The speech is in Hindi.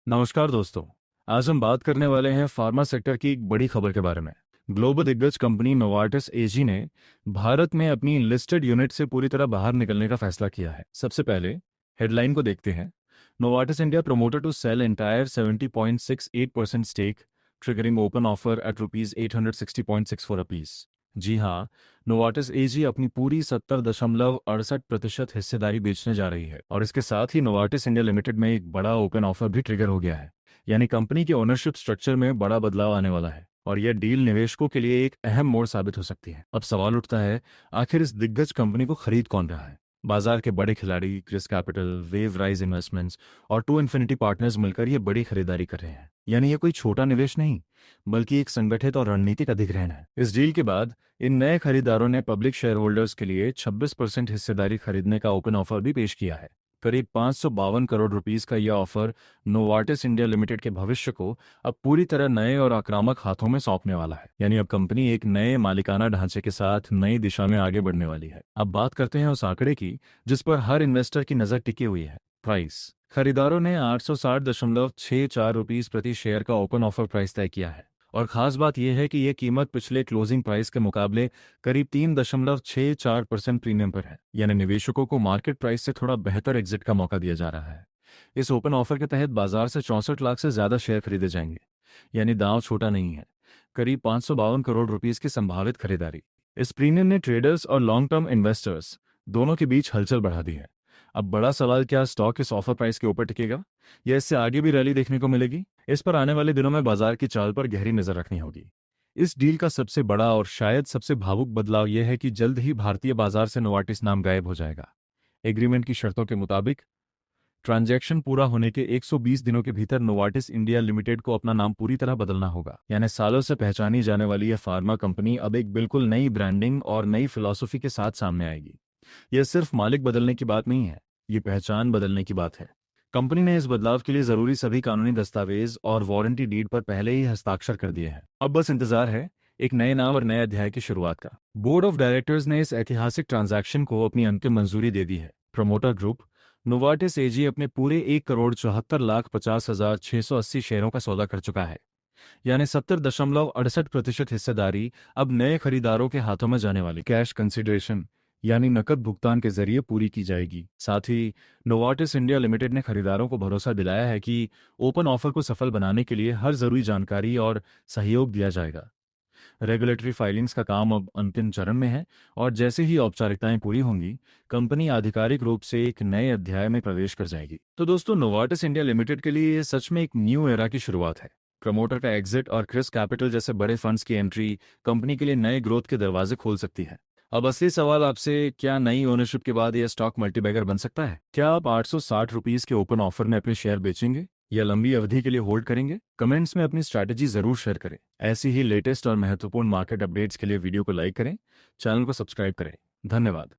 नमस्कार दोस्तों। आज हम बात करने वाले हैं फार्मा सेक्टर की एक बड़ी खबर के बारे में। ग्लोबल दिग्गज कंपनी नोवार्टिस एजी ने भारत में अपनी लिस्टेड यूनिट से पूरी तरह बाहर निकलने का फैसला किया है। सबसे पहले हेडलाइन को देखते हैं। Novartis India promoted to sell entire 70.68% stake triggering open offer at ₹860.64। जी हाँ, नोवार्टिस एजी अपनी पूरी 70.68% हिस्सेदारी बेचने जा रही है और इसके साथ ही नोवार्टिस इंडिया लिमिटेड में एक बड़ा ओपन ऑफर भी ट्रिगर हो गया है। यानी कंपनी के ओनरशिप स्ट्रक्चर में बड़ा बदलाव आने वाला है और यह डील निवेशकों के लिए एक अहम मोड़ साबित हो सकती है। अब सवाल उठता है, आखिर इस दिग्गज कंपनी को खरीद कौन रहा है? बाजार के बड़े खिलाड़ी ChrysCapital, wave rise investments और टू इन्फिनिटी पार्टनर्स मिलकर ये बड़ी खरीदारी कर रहे हैं। यानी ये कोई छोटा निवेश नहीं, बल्कि एक संगठित और रणनीतिक अधिग्रहण है। इस डील के बाद इन नए खरीदारों ने पब्लिक शेयर होल्डर्स के लिए 26% हिस्सेदारी खरीदने का ओपन ऑफर भी पेश किया है। करीब 552 करोड़ रुपीस का यह ऑफर नोवार्टिस इंडिया लिमिटेड के भविष्य को अब पूरी तरह नए और आक्रामक हाथों में सौंपने वाला है। यानी अब कंपनी एक नए मालिकाना ढांचे के साथ नई दिशा में आगे बढ़ने वाली है। अब बात करते हैं उस आंकड़े की जिस पर हर इन्वेस्टर की नजर टिकी हुई है, प्राइस। खरीदारों ने 860.64 रुपीस प्रति शेयर का ओपन ऑफर प्राइस तय किया है और खास बात यह है कि यह कीमत पिछले क्लोजिंग प्राइस के मुकाबले करीब 3.64% प्रीमियम पर है। यानी निवेशकों को मार्केट प्राइस से थोड़ा बेहतर एग्जिट का मौका दिया जा रहा है। इस ओपन ऑफर के तहत बाजार से 64 लाख से ज्यादा शेयर खरीदे जाएंगे। यानी दांव छोटा नहीं है, करीब 552 करोड़ रुपीस की संभावित खरीदारी। इस प्रीमियम ने ट्रेडर्स और लॉन्ग टर्म इन्वेस्टर्स दोनों के बीच हलचल बढ़ा दी है। अब बड़ा सवाल, क्या स्टॉक इस ऑफर प्राइस के ऊपर टिकेगा या इससे आगे भी रैली देखने को मिलेगी? इस पर आने वाले दिनों में बाजार की चाल पर गहरी नजर रखनी होगी। इस डील का सबसे बड़ा और शायद सबसे भावुक बदलाव यह है कि जल्द ही भारतीय बाजार से नोवार्टिस नाम गायब हो जाएगा। एग्रीमेंट की शर्तों के मुताबिक ट्रांजैक्शन पूरा होने के 120 दिनों के भीतर नोवार्टिस इंडिया लिमिटेड को अपना नाम पूरी तरह बदलना होगा। यानी सालों से पहचानी जाने वाली यह फार्मा कंपनी अब एक बिल्कुल नई ब्रांडिंग और नई फिलॉसफी के साथ सामने आएगी। यह सिर्फ मालिक बदलने की बात नहीं है, ये पहचान बदलने की बात है। कंपनी ने इस बदलाव के लिए जरूरी सभी कानूनी दस्तावेज और वारंटी डीड पर पहले ही हस्ताक्षर कर दिए हैं। अब बस इंतजार है एक नए नाम और नए अध्याय की शुरुआत का। बोर्ड ऑफ डायरेक्टर्स ने इस ऐतिहासिक ट्रांजैक्शन को अपनी अंतिम मंजूरी दे दी है। प्रमोटर ग्रुप नोवार्टिस एजी अपने पूरे 1,74,50,680 शेयरों का सौदा कर चुका है। यानी 70.68% हिस्सेदारी अब नए खरीदारों के हाथों में जाने वाली कैश कंसिडरेशन यानी नकद भुगतान के जरिए पूरी की जाएगी। साथ ही नोवार्टिस इंडिया लिमिटेड ने खरीदारों को भरोसा दिलाया है कि ओपन ऑफर को सफल बनाने के लिए हर जरूरी जानकारी और सहयोग दिया जाएगा। रेगुलेटरी फाइलिंग्स का काम अब अंतिम चरण में है और जैसे ही औपचारिकताएं पूरी होंगी, कंपनी आधिकारिक रूप से एक नए अध्याय में प्रवेश कर जाएगी। तो दोस्तों, नोवार्टिस इंडिया लिमिटेड के लिए ये सच में एक न्यू एरा की शुरुआत है। प्रमोटर का एग्जिट और क्रिस कैपिटल जैसे बड़े फंड्स की एंट्री कंपनी के लिए नए ग्रोथ के दरवाजे खोल सकती है। अब असली सवाल आपसे, क्या नई ओनरशिप के बाद यह स्टॉक मल्टीबैगर बन सकता है? क्या आप 860 रुपीस के ओपन ऑफर में अपने शेयर बेचेंगे या लंबी अवधि के लिए होल्ड करेंगे? कमेंट्स में अपनी स्ट्रैटेजी जरूर शेयर करें। ऐसी ही लेटेस्ट और महत्वपूर्ण मार्केट अपडेट्स के लिए वीडियो को लाइक करें, चैनल को सब्सक्राइब करें। धन्यवाद।